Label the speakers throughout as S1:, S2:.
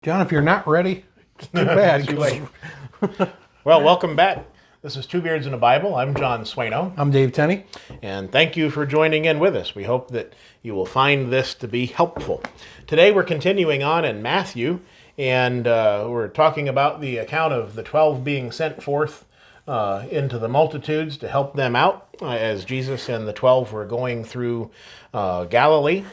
S1: John, if you're not ready, it's too bad.
S2: Too late. Well, welcome back. This is Two Beards in a Bible. I'm John Swano.
S1: I'm Dave Tenney.
S2: And thank you for joining in with us. We hope that you will find this to be helpful. Today we're continuing on in Matthew, and we're talking about the account of the 12 being sent forth into the multitudes to help them out as Jesus and the 12 were going through Galilee.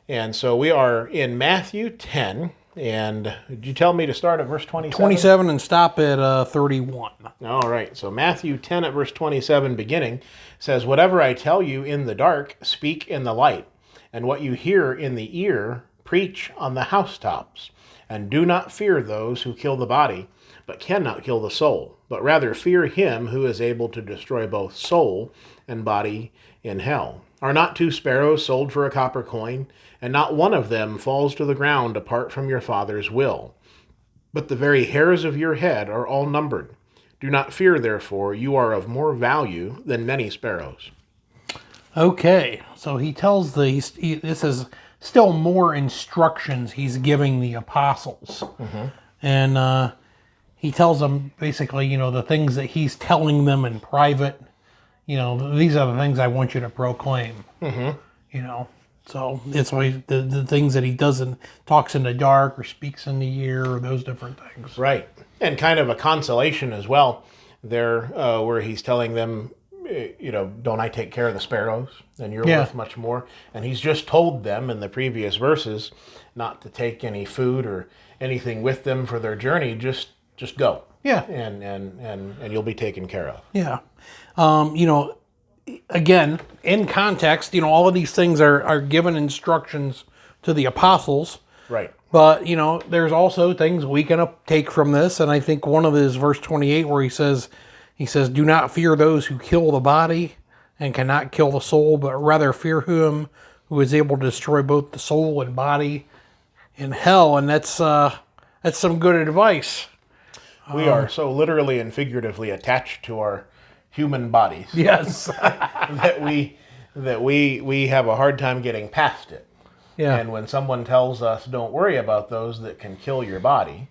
S2: And so we are in Matthew 10. And did you tell me to start at verse 27?
S1: 27 and stop at 31.
S2: All right. So Matthew 10 at verse 27 beginning says, "Whatever I tell you in the dark, speak in the light. And what you hear in the ear, preach on the housetops. And do not fear those who kill the body, but cannot kill the soul. But rather fear him who is able to destroy both soul and body in hell. Are not 2 sparrows sold for a copper coin? And not one of them falls to the ground apart from your Father's will. But the very hairs of your head are all numbered. Do not fear, therefore, you are of more value than many sparrows."
S1: Okay, so he tells this is still more instructions he's giving the apostles. And he tells them basically, the things that he's telling them in private, these are the things I want you to proclaim. So it's why the things that he doesn't talks in the dark or speaks in the ear or those different things.
S2: Right. And kind of a consolation as well there where he's telling them, don't I take care of the sparrows? And you're worth much more. And he's just told them in the previous verses not to take any food or anything with them for their journey. Just go.
S1: Yeah.
S2: And you'll be taken care of.
S1: Yeah. Again, in context, all of these things are given instructions to the apostles.
S2: Right.
S1: But, there's also things we can take from this. And I think one of it is verse 28 where he says, do not fear those who kill the body and cannot kill the soul, but rather fear him who is able to destroy both the soul and body in hell. And that's some good advice.
S2: We are so literally and figuratively attached to our human bodies.
S1: Yes.
S2: that we have a hard time getting past it.
S1: Yeah.
S2: And when someone tells us don't worry about those that can kill your body,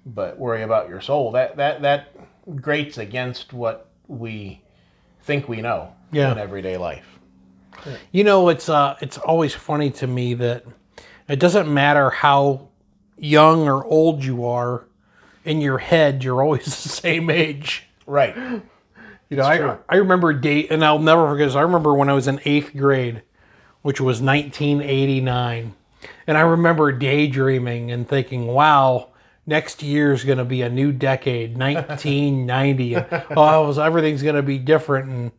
S2: but worry about your soul, that grates against what we think we know in everyday life.
S1: It's always funny to me that it doesn't matter how young or old you are, in your head you're always the same age.
S2: Right.
S1: I remember and I'll never forget this. I remember when I was in 8th grade, which was 1989. And I remember daydreaming and thinking, wow, next year's going to be a new decade, 1990. Everything's going to be different. And,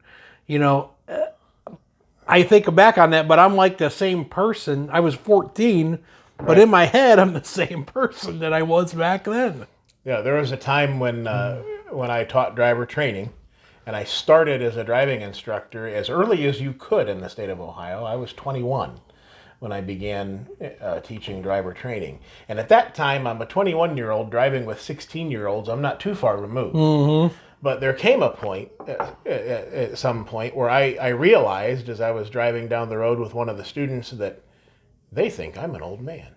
S1: I think back on that, but I'm like the same person. I was 14, but in my head, I'm the same person that I was back then.
S2: Yeah, there was a time when I taught driver training, and I started as a driving instructor as early as you could in the state of Ohio. I was 21 when I began teaching driver training. And at that time, I'm a 21-year-old driving with 16-year-olds. I'm not too far removed. Mm-hmm. But there came a point, at some point, where I realized as I was driving down the road with one of the students that they think I'm an old man.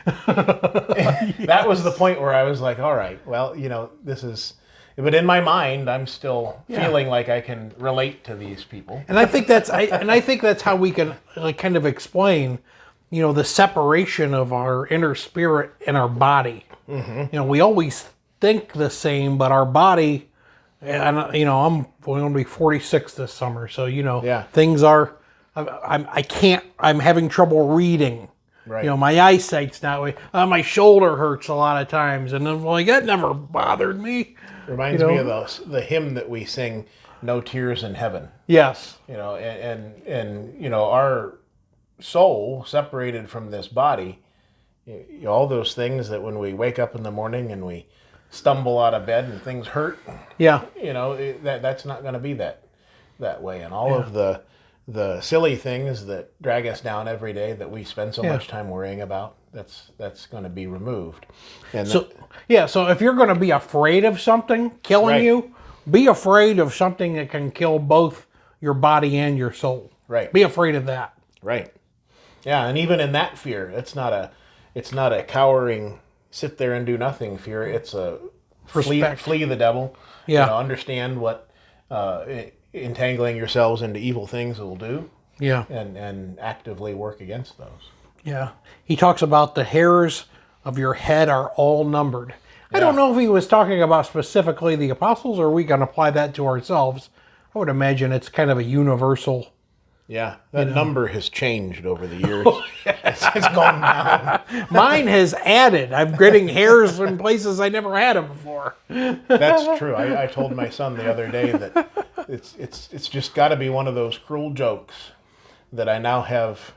S2: That was the point where I was like, all right, well, this is... But in my mind, I'm still feeling like I can relate to these people.
S1: And I think that's how we can kind of explain, the separation of our inner spirit and our body. Mm-hmm. We always think the same, but our body, and I'm going to be 46 this summer, so things are. I'm having trouble reading.
S2: Right.
S1: My eyesight's not way. My shoulder hurts a lot of times, and I'm like, that never bothered me.
S2: Reminds me of the hymn that we sing, "No Tears in Heaven."
S1: Yes.
S2: And our soul separated from this body, all those things that when we wake up in the morning and we stumble out of bed and things hurt.
S1: Yeah.
S2: That's not going to be that way, and all of the silly things that drag us down every day that we spend so much time worrying about, that's going to be removed. And
S1: so if you're going to be afraid of something killing you, be afraid of something that can kill both your body and your soul.
S2: Right.
S1: Be afraid of that.
S2: Right. Yeah, and even in that fear, it's not a cowering sit there and do nothing. Fear, it's a
S1: Respect.
S2: flee the devil.
S1: Yeah.
S2: Understand what entangling yourselves into evil things will do,
S1: Yeah.
S2: and actively work against those.
S1: Yeah. He talks about the hairs of your head are all numbered. I don't know if he was talking about specifically the apostles, or we can apply that to ourselves. I would imagine it's kind of a universal.
S2: Yeah, that number has changed over the years. It's gone down.
S1: Mine has added. I'm getting hairs in places I never had them before.
S2: That's true. I told my son the other day that it's just got to be one of those cruel jokes that I now have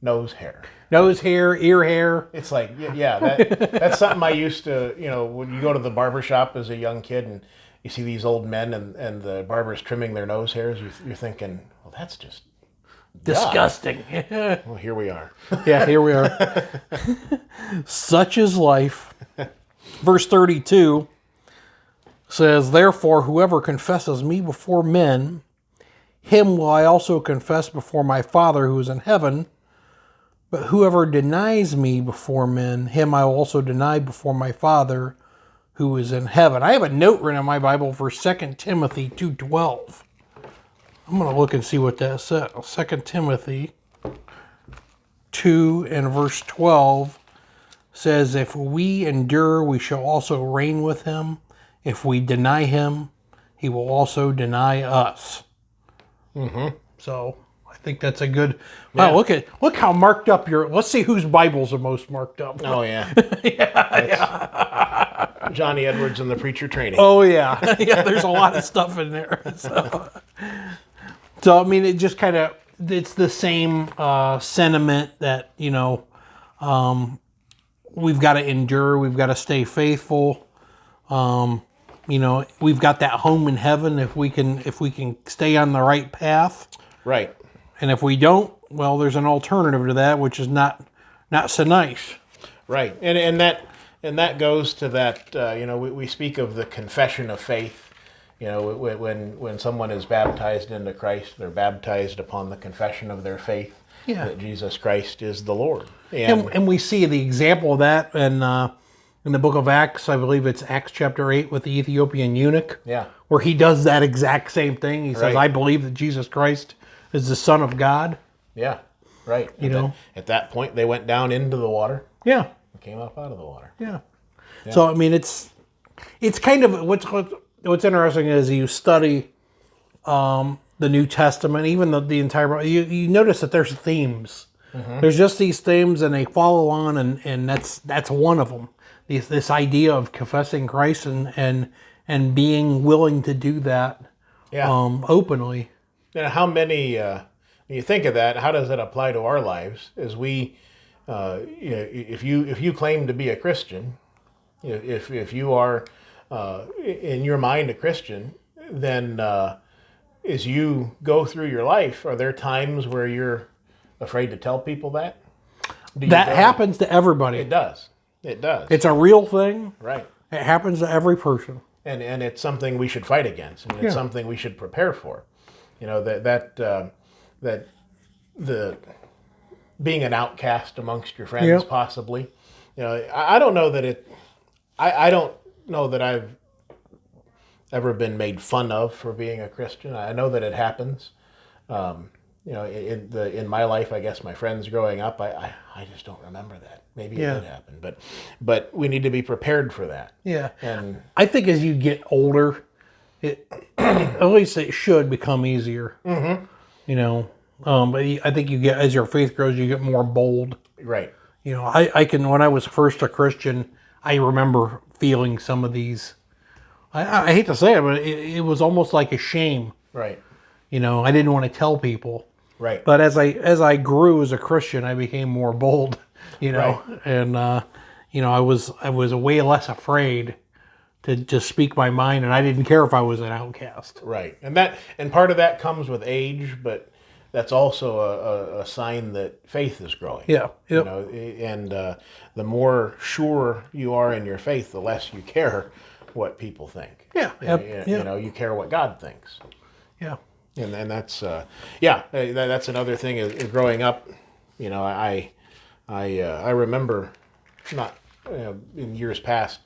S2: nose hair.
S1: Nose hair, ear hair.
S2: It's like, that's something I used to, when you go to the barber shop as a young kid and you see these old men and the barber's trimming their nose hairs, you're thinking, well, that's just
S1: disgusting.
S2: Well, here we are.
S1: Yeah, here we are. Such is life. Verse 32 says, therefore, whoever confesses me before men, him will I also confess before my Father who is in heaven. But whoever denies me before men, him I will also deny before my Father who is in heaven. I have a note written in my Bible for 2 Timothy 2:12. I'm going to look and see what that says. 2 Timothy 2 and verse 12 says, if we endure, we shall also reign with him. If we deny him, he will also deny us. Mm-hmm. So I think that's a good. Wow, look how marked up your. Let's see whose Bibles are most marked up.
S2: Oh yeah, Johnny Edwards and the Preacher Training.
S1: Oh yeah, yeah. There's a lot of stuff in there. So I mean, it just kind of it's the same sentiment that we've got to endure, we've got to stay faithful. We've got that home in heaven if we can stay on the right path.
S2: Right.
S1: And if we don't, well, there's an alternative to that, which is not so nice.
S2: Right. And that goes to that. We speak of the confession of faith. When someone is baptized into Christ, they're baptized upon the confession of their faith that Jesus Christ is the Lord.
S1: And we see the example of that in the book of Acts. I believe it's Acts chapter 8 with the Ethiopian eunuch.
S2: Yeah.
S1: Where he does that exact same thing. He says,
S2: Right.
S1: I believe that Jesus Christ is the Son of God.
S2: Yeah. Right. At that point, they went down into the water.
S1: Yeah.
S2: And came up out of the water.
S1: Yeah. So, I mean, it's kind of, what's interesting is you study the New Testament, even the entire Bible, you notice that there's themes. Mm-hmm. There's just these themes, and they follow on, and that's one of them. This idea of confessing Christ and being willing to do that openly.
S2: And how many, when you think of that, how does it apply to our lives? As we, if you claim to be a Christian, if you are in your mind a Christian, then as you go through your life, are there times where you're afraid to tell people that?
S1: That happens to everybody.
S2: It does. It does.
S1: It's a real thing.
S2: Right.
S1: It happens to every person.
S2: And it's something we should fight against, and it's something we should prepare for. That the being an outcast amongst your friends, possibly. I don't know that I don't know that I've ever been made fun of for being a Christian. I know that it happens. In my life, I guess my friends growing up, I just don't remember that. Maybe it did happen, but we need to be prepared for that.
S1: Yeah,
S2: and
S1: I think as you get older, at least it should become easier. Mm-hmm. But I think as your faith grows, you get more bold.
S2: Right.
S1: I can, when I was first a Christian, I remember feeling some of these. I hate to say it, but it was almost like a shame.
S2: Right.
S1: I didn't want to tell people.
S2: Right.
S1: But as I grew as a Christian, I became more bold.
S2: Right.
S1: And I was way less afraid to just speak my mind, and I didn't care if I was an outcast.
S2: Right. And part of that comes with age, but that's also a sign that faith is growing.
S1: Yeah. Yep.
S2: And the more sure you are in your faith, the less you care what people think.
S1: Yeah.
S2: You care what God thinks.
S1: Yeah.
S2: And that's that's another thing is growing up. I remember not in years past,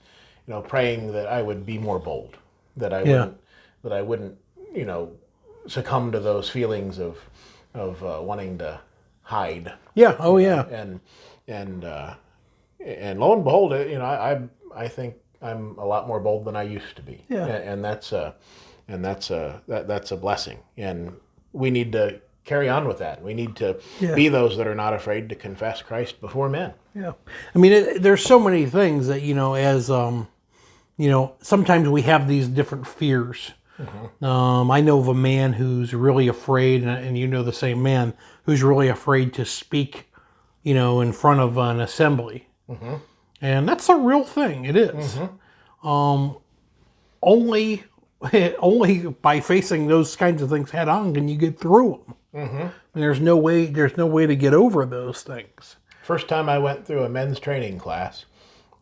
S2: praying that I would be more bold, that I
S1: Yeah.
S2: wouldn't, succumb to those feelings of wanting to hide.
S1: Yeah. Oh, yeah.
S2: And lo and behold, I think I'm a lot more bold than I used to be.
S1: Yeah.
S2: And that's a blessing. And we need to carry on with that. We need to
S1: Yeah.
S2: be those that are not afraid to confess Christ before men.
S1: Yeah. I mean, there's so many things that, as, sometimes we have these different fears. I know of a man who's really afraid, and the same man, who's really afraid to speak, in front of an assembly. And that's a real thing. It is. Only only by facing those kinds of things head on can you get through them. And there's no way to get over those things.
S2: First time I went through a men's training class,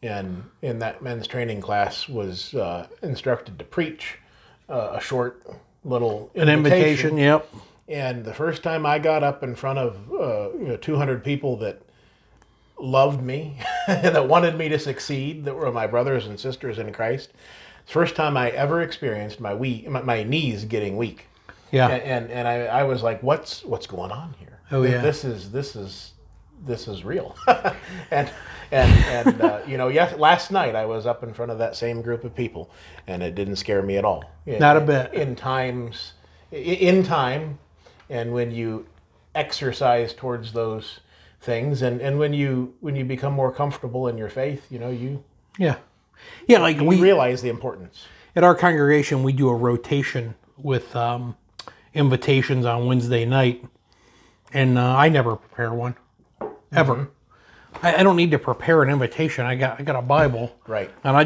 S2: and in that men's training class was instructed to preach a short little
S1: An invitation, yep.
S2: And the first time I got up in front of 200 people that loved me and that wanted me to succeed, that were my brothers and sisters in Christ, first time I ever experienced my knees getting weak.
S1: Yeah.
S2: And I was like, what's going on here?
S1: Oh, yeah.
S2: This is real. and yes, last night I was up in front of that same group of people, and it didn't scare me at all.
S1: Not a bit.
S2: In time, and when you exercise towards those things, and when you become more comfortable in your faith, you
S1: like we
S2: realize the importance.
S1: At our congregation, we do a rotation with invitations on Wednesday night, and I never prepare one. Ever. I don't need to prepare an invitation. I got a Bible.
S2: Right.
S1: And I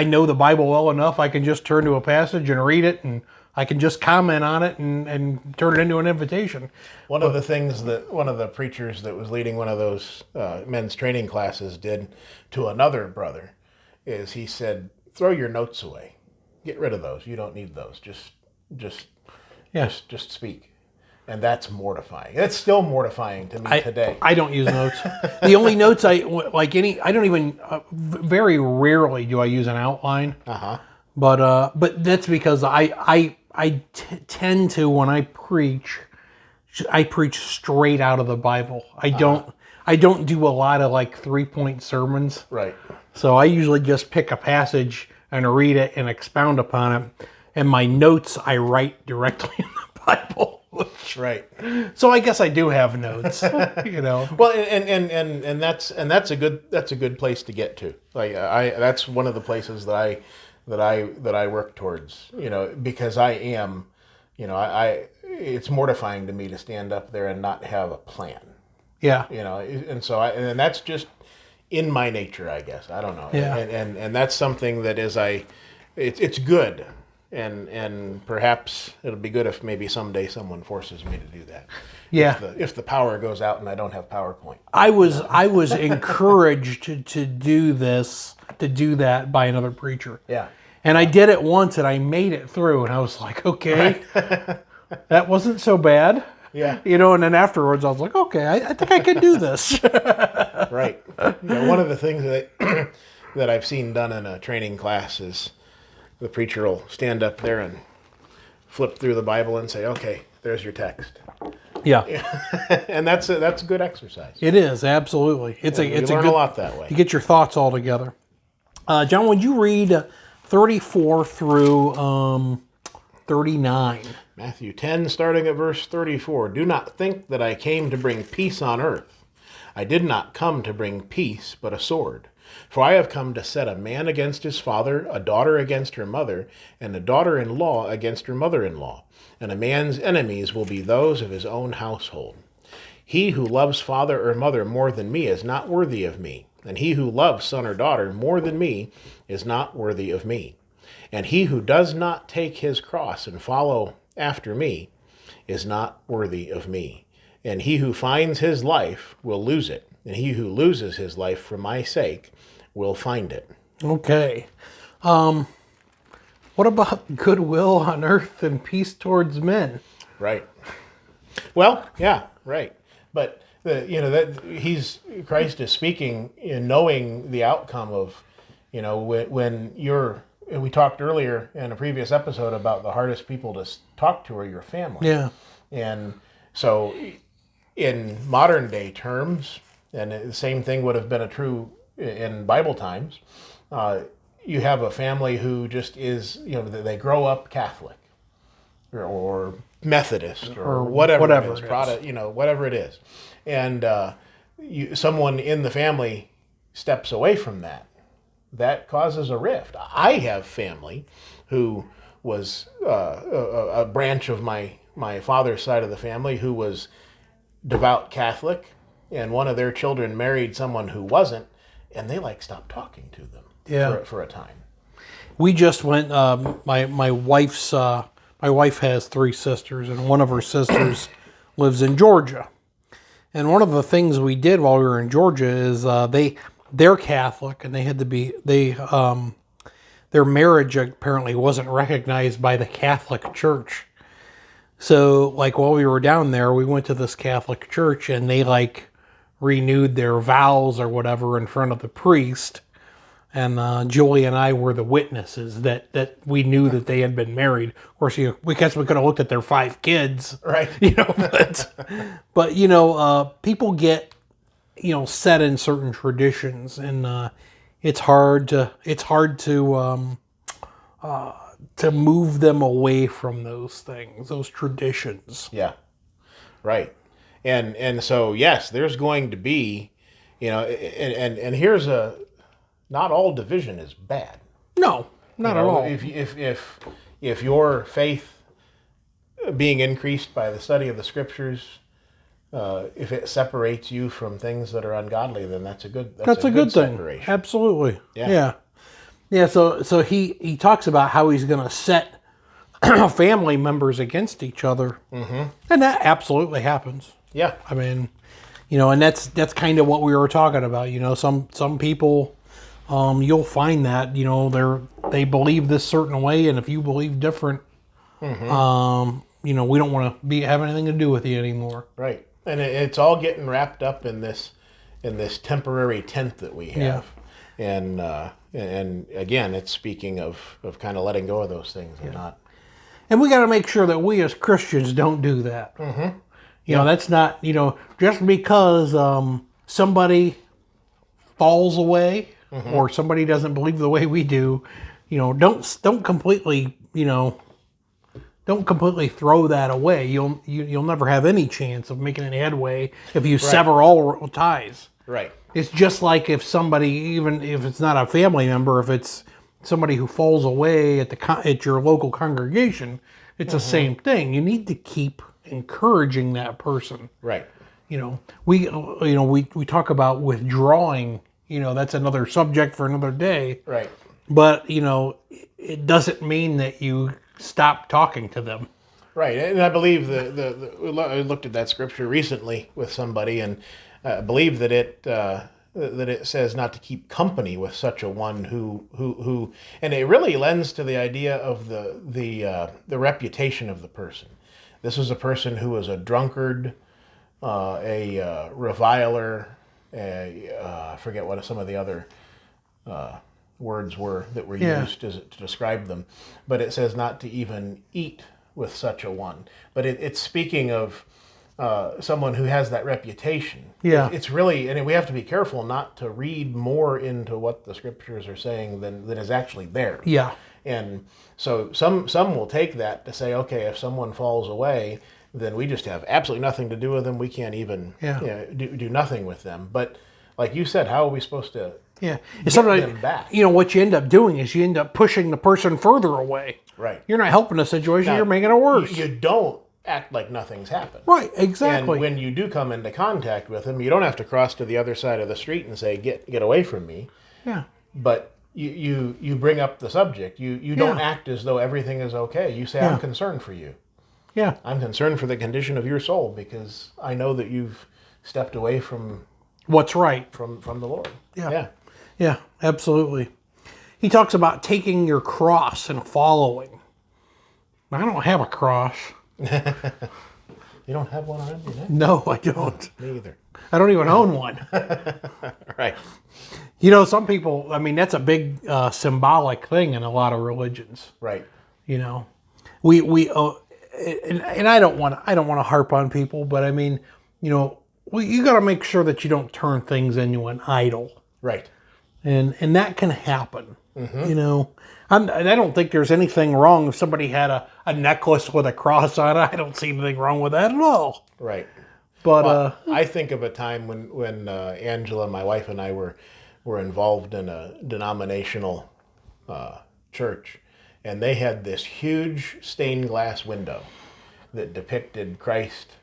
S1: know the Bible well enough. I can just turn to a passage and read it, and I can just comment on it and turn it into an invitation.
S2: One of the things that one of the preachers that was leading one of those men's training classes did to another brother is he said, throw your notes away. Get rid of those. You don't need those. Just speak. And that's mortifying. It's still mortifying to me today.
S1: I don't use notes. The only notes I don't even, very rarely do I use an outline. But that's because I tend to, when I preach straight out of the Bible. I don't do a lot of 3-point sermons.
S2: Right.
S1: So I usually just pick a passage and read it and expound upon it. And my notes I write directly in the Bible.
S2: Right.
S1: So I guess I do have notes,
S2: Well, and that's a good place to get to. That's one of the places that I work towards. Because I am, it's mortifying to me to stand up there and not have a plan.
S1: Yeah.
S2: And so and that's just in my nature, I guess. I don't know.
S1: Yeah.
S2: And that's something that it's good. And perhaps it'll be good if maybe someday someone forces me to do that.
S1: Yeah.
S2: If the power goes out and I don't have PowerPoint.
S1: I was encouraged to do that by another preacher.
S2: Yeah.
S1: And I did it once and I made it through and I was like, okay, that wasn't so bad.
S2: Yeah.
S1: And then afterwards I was like, okay, I think I can do this.
S2: Right. One of the things that I've seen done in a training class is the preacher will stand up there and flip through the Bible and say, okay, there's your text.
S1: Yeah.
S2: And that's a good exercise.
S1: It is, absolutely. It's
S2: You learn a lot that way.
S1: You get your thoughts all together. John, would you read 34 through 39?
S2: Matthew 10, starting at verse 34. Do not think that I came to bring peace on earth. I did not come to bring peace, but a sword. For I have come to set a man against his father, a daughter against her mother, and a daughter-in-law against her mother-in-law. And a man's enemies will be those of his own household. He who loves father or mother more than me is not worthy of me. And he who loves son or daughter more than me is not worthy of me. And he who does not take his cross and follow after me is not worthy of me. And he who finds his life will lose it. And he who loses his life for my sake will find it.
S1: Okay. What about goodwill on earth and peace towards men?
S2: Right. Well, yeah, right. But Christ is speaking in knowing the outcome of, when you're. And we talked earlier in a previous episode about the hardest people to talk to are your family.
S1: Yeah.
S2: And so, in modern day terms, and the same thing would have been true in Bible times, you have a family who just is, they grow up Catholic or Methodist or whatever it is, whatever it is. And someone in the family steps away from that. That causes a rift. I have family who was a branch of my father's side of the family who was devout Catholic, and one of their children married someone who wasn't, and they stopped talking to them for a time.
S1: We just went. My wife has 3 sisters, and one of her sisters lives in Georgia. And one of the things we did while we were in Georgia is they're Catholic, and they had to be their marriage apparently wasn't recognized by the Catholic Church. So while we were down there, we went to this Catholic church, and they renewed their vows or whatever in front of the priest. And Julie and I were the witnesses that we knew that they had been married. Of course, we guess we could have looked at their 5 kids,
S2: right?
S1: But people get set in certain traditions, and it's hard to move them away from those things, those traditions.
S2: Yeah, right. And so yes, there's going to be, and here's not all division is bad.
S1: No, not at all.
S2: If your faith being increased by the study of the scriptures, if it separates you from things that are ungodly, then that's a good thing. Separation.
S1: Absolutely. Yeah. So he talks about how he's going to set family members against each other, and that absolutely happens.
S2: Yeah.
S1: I mean, and that's kind of what we were talking about. Some people, you'll find that they believe this certain way, and if you believe different, we don't want to have anything to do with you anymore.
S2: Right. And it's all getting wrapped up in this temporary tent that we have. Yeah. And again, it's speaking of kind of letting go of those things and not.
S1: And we got to make sure that we as Christians don't do that. That's not, just because somebody falls away or somebody doesn't believe the way we do, don't completely, don't completely throw that away. You'll never have any chance of making any headway if you sever all ties.
S2: Right.
S1: It's just like if somebody, even if it's not a family member, if it's somebody who falls away at your local congregation, it's the same thing. You need to keep encouraging that person.
S2: Right.
S1: We talk about withdrawing. That's another subject for another day.
S2: Right.
S1: But it doesn't mean that you stop talking to them.
S2: Right. And I believe I looked at that scripture recently with somebody, and I believe that it says not to keep company with such a one who and it really lends to the idea of the reputation of the person. This is a person who was a drunkard, a reviler, I forget what some of the other words were that were used to describe them, but it says not to even eat with such a one. But it's speaking of someone who has that reputation.
S1: Yeah.
S2: It's really, and we have to be careful not to read more into what the scriptures are saying than is actually there.
S1: Yeah.
S2: And so some will take that to say, okay, if someone falls away, then we just have absolutely nothing to do with them. We can't even do nothing with them. But like you said, how are we supposed to get them back?
S1: What you end up doing is you end up pushing the person further away.
S2: Right.
S1: You're not helping the situation, you're making it worse.
S2: You don't act like nothing's happened.
S1: Right, exactly.
S2: And when you do come into contact with them, you don't have to cross to the other side of the street and say, get away from me.
S1: Yeah.
S2: But you bring up the subject. You don't act as though everything is okay. You say, I'm concerned for you.
S1: Yeah.
S2: I'm concerned for the condition of your soul because I know that you've stepped away from
S1: what's right
S2: from the Lord.
S1: Yeah. Yeah, absolutely. He talks about taking your cross and following. I don't have a cross.
S2: You don't have one around your neck?
S1: No, I don't.
S2: Me either.
S1: I don't even own one.
S2: Right.
S1: You know, some people, I mean, that's a big symbolic thing in a lot of religions.
S2: Right.
S1: You know, and I don't want to harp on people, but I mean, you know, you got to make sure that you don't turn things into an idol.
S2: Right.
S1: And that can happen. You know, and I don't think there's anything wrong if somebody had a necklace with a cross on it. I don't see anything wrong with that at all.
S2: Right.
S1: But
S2: Well, I think of a time when Angela, my wife, and I were involved in a denominational church, and they had this huge stained glass window that depicted Christ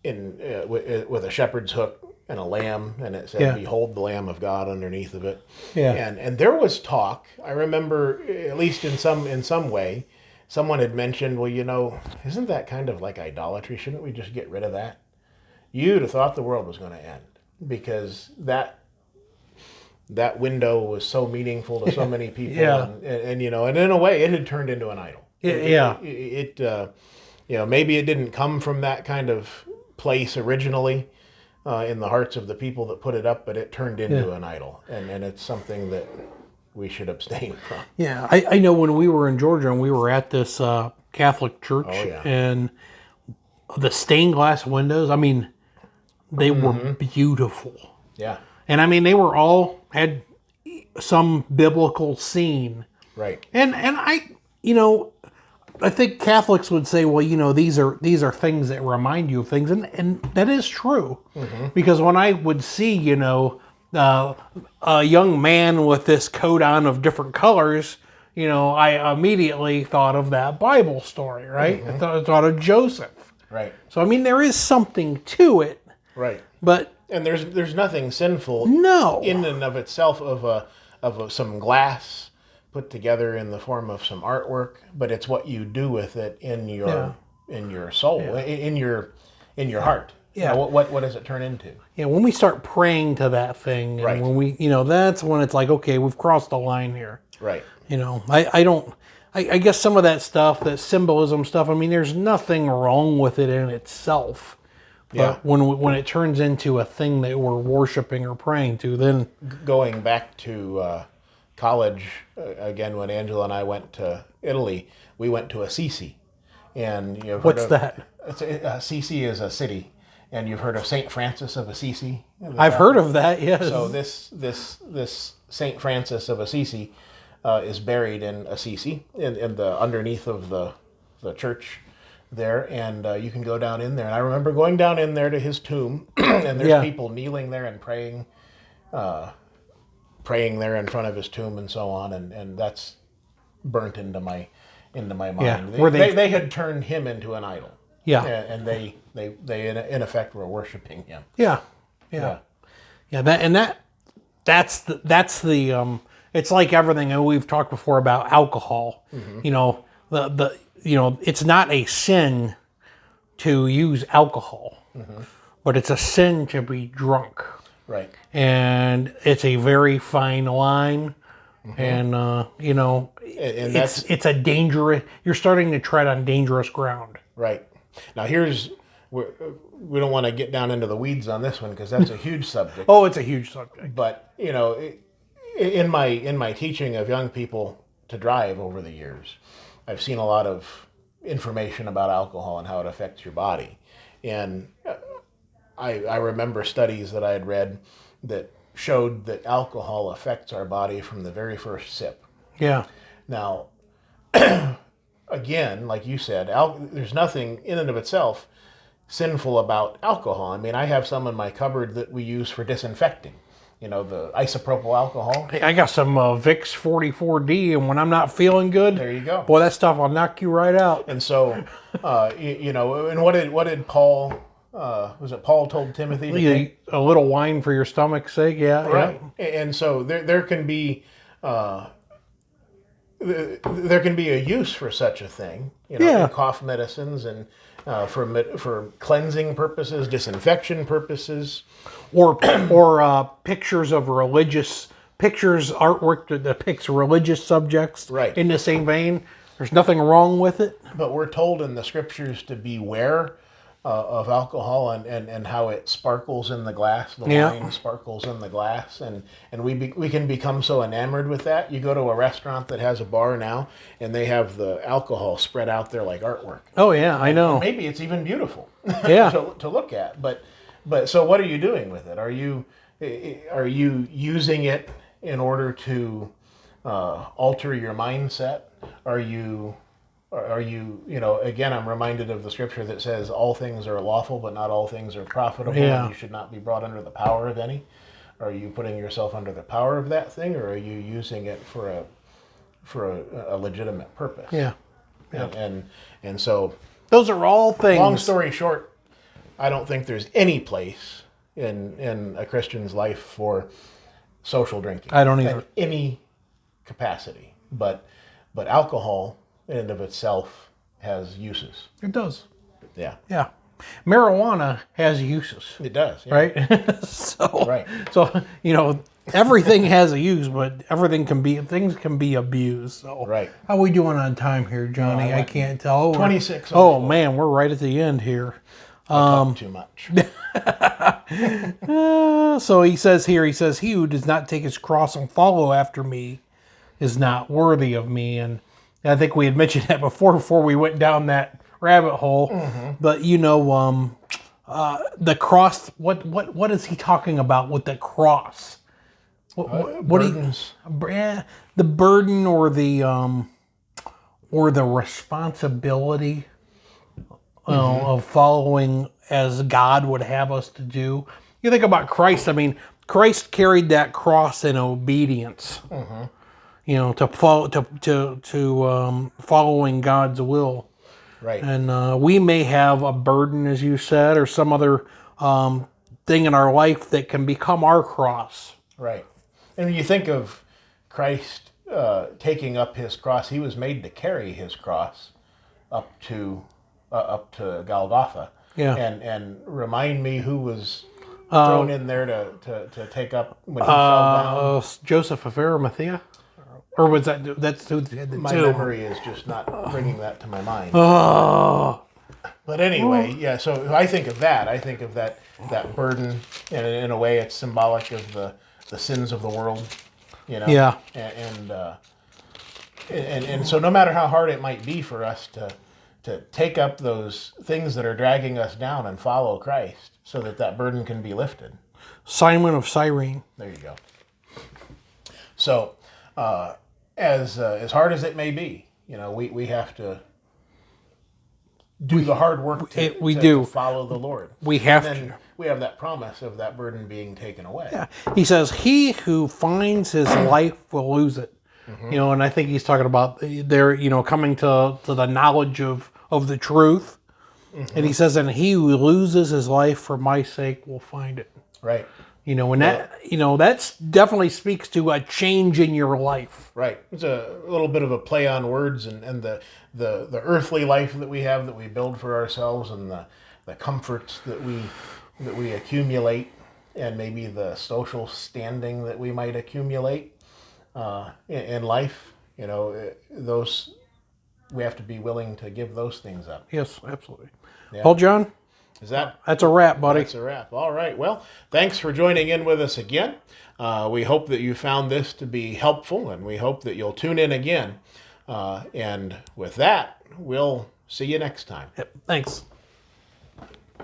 S2: in with a shepherd's hook and a lamb, and it said, "Behold the Lamb of God" underneath of it.
S1: Yeah.
S2: And there was talk. I remember, at least in some way, someone had mentioned, well, you know, isn't that kind of like idolatry? Shouldn't we just get rid of that? You'd have thought the world was going to end, because that window was so meaningful to so many people.
S1: Yeah.
S2: And you know, and in a way, it had turned into an idol.
S1: Yeah.
S2: It you know, maybe it didn't come from that kind of place originally in the hearts of the people that put it up, but it turned into an idol, and it's something that we should abstain from.
S1: Yeah, I know when we were in Georgia and we were at this Catholic church, and the stained glass windows, I mean, they were beautiful.
S2: Yeah.
S1: And I mean, they were all had some biblical scene.
S2: Right.
S1: And I, you know, I think Catholics would say, well, you know, these are things that remind you of things, and that is true, because when I would see, you know, a young man with this coat on of different colors, you know, I immediately thought of that Bible story, right? I thought of Joseph.
S2: Right.
S1: So I mean, there is something to it.
S2: Right.
S1: But
S2: and there's nothing sinful in and of itself of some glass put together in the form of some artwork, but it's what you do with it in your soul, in your heart.
S1: Yeah.
S2: You know, what does it turn into?
S1: Yeah, when we start praying to that thing, and when we, you know, that's when it's like, okay, we've crossed the line here.
S2: Right.
S1: You know, I guess some of that stuff, that symbolism stuff, I mean, there's nothing wrong with it in itself. But when it turns into a thing that we're worshiping or praying to, then...
S2: Going back to college, again, when Angela and I went to Italy, we went to Assisi. And you've
S1: What's that?
S2: Assisi is a city. And you've heard of St. Francis of Assisi?
S1: I've heard of that, yes.
S2: So this St. Francis of Assisi is buried in Assisi, in the underneath of the church there, and you can go down in there. And I remember going down in there to his tomb, and there's people kneeling there and praying there in front of his tomb and so on, and that's burnt into my mind.
S1: Yeah.
S2: They had turned him into an idol.
S1: Yeah.
S2: And they in effect were worshiping him.
S1: Yeah. That's the it's like everything, and we've talked before about alcohol. You know, it's not a sin to use alcohol, but it's a sin to be drunk.
S2: Right.
S1: And it's a very fine line, and you know, it's a dangerous. You're starting to tread on dangerous ground.
S2: Right. Now we don't want to get down into the weeds on this one because that's a huge subject.
S1: Oh, it's a huge subject.
S2: But you know, in my teaching of young people to drive over the years, I've seen a lot of information about alcohol and how it affects your body, and I remember studies that I had read that showed that alcohol affects our body from the very first sip.
S1: Yeah.
S2: Now, again, like you said, there's nothing in and of itself sinful about alcohol. I mean, I have some in my cupboard that we use for disinfecting. You know, the isopropyl alcohol.
S1: I got some Vicks 44D, and when I'm not feeling good,
S2: there you go.
S1: Boy, that stuff will knock you right out.
S2: And so, you know, and what did Paul? Was it Paul told Timothy to take?
S1: A little wine for your stomach's sake? Yeah.
S2: Right. Yeah. And so there can be. There can be a use for such a thing, you know, in cough medicines and for cleansing purposes, disinfection purposes,
S1: or pictures of artwork that depicts religious subjects.
S2: Right.
S1: In the same vein, there's nothing wrong with it.
S2: But we're told in the scriptures to beware of alcohol and how it sparkles in the glass. The
S1: Yeah.
S2: wine sparkles in the glass, and we can become so enamored with that. You go to a restaurant that has a bar now, and they have the alcohol spread out there like artwork.
S1: Oh yeah, I know.
S2: Maybe it's even beautiful
S1: Yeah.
S2: to look at. But so what are you doing with it? Are you using it in order to alter your mindset? Are you again, I'm reminded of the scripture that says all things are lawful, but not all things are profitable,
S1: Yeah.
S2: and you should not be brought under the power of any. Are you putting yourself under the power of that thing, or are you using it for a legitimate purpose?
S1: Yeah.
S2: And so,
S1: Those are all things.
S2: long story short, I don't think there's any place in a Christian's life for social drinking.
S1: I don't either.
S2: At any capacity, but alcohol in and of itself has uses.
S1: It does.
S2: Yeah,
S1: Yeah. Marijuana has uses,
S2: it does. Yeah.
S1: right? So,
S2: Right.
S1: So, everything has a use, but things can be abused. So,
S2: Right.
S1: how we doing on time here, Johnny? I can't tell. Oh,
S2: 26.
S1: Oh man, we're right at the end here.
S2: Talk too much.
S1: So he says, he who does not take his cross and follow after me is not worthy of me. And I think we had mentioned that before we went down that rabbit hole.
S2: Mm-hmm.
S1: But the cross. What is he talking about with the cross? What
S2: Burdens.
S1: the burden or the responsibility of following as God would have us to do. You think about Christ. I mean, Christ carried that cross in obedience. To follow to following God's will.
S2: Right.
S1: And we may have a burden, as you said, or some other thing in our life that can become our cross.
S2: Right. And when you think of Christ taking up his cross, he was made to carry his cross up to Golgotha.
S1: Yeah.
S2: And remind me who was thrown in there to take up when he fell down.
S1: Joseph of Arimathea, or was that's who the
S2: My
S1: two?
S2: memory is just not bringing that to my mind.
S1: Oh,
S2: But anyway, yeah. So I think of that. I think of that burden, and in a way, it's symbolic of the sins of the world.
S1: Yeah.
S2: And so no matter how hard it might be for us to take up those things that are dragging us down and follow Christ, so that burden can be lifted.
S1: Simon of Cyrene.
S2: There you go. So, as hard as it may be, we have to do the hard work to follow the Lord.
S1: We have
S2: And then
S1: to.
S2: we have that promise of that burden being taken away.
S1: Yeah. He says, "He who finds his life will lose it." And I think he's talking about their, coming to the knowledge of the truth. And he says, "And he who loses his life for my sake will find it."
S2: Right.
S1: And that definitely speaks to a change in your life.
S2: Right. It's a little bit of a play on words, and the earthly life that we have, that we build for ourselves, and the comforts that we accumulate, and maybe the social standing that we might accumulate in life. Those, we have to be willing to give those things up.
S1: Yes, absolutely.
S2: Yeah.
S1: Well, John,
S2: That's
S1: a wrap, buddy.
S2: That's a wrap. All right. Well, thanks for joining in with us again. We hope that you found this to be helpful, and we hope that you'll tune in again. And with that, we'll see you next time.
S1: Yep, thanks.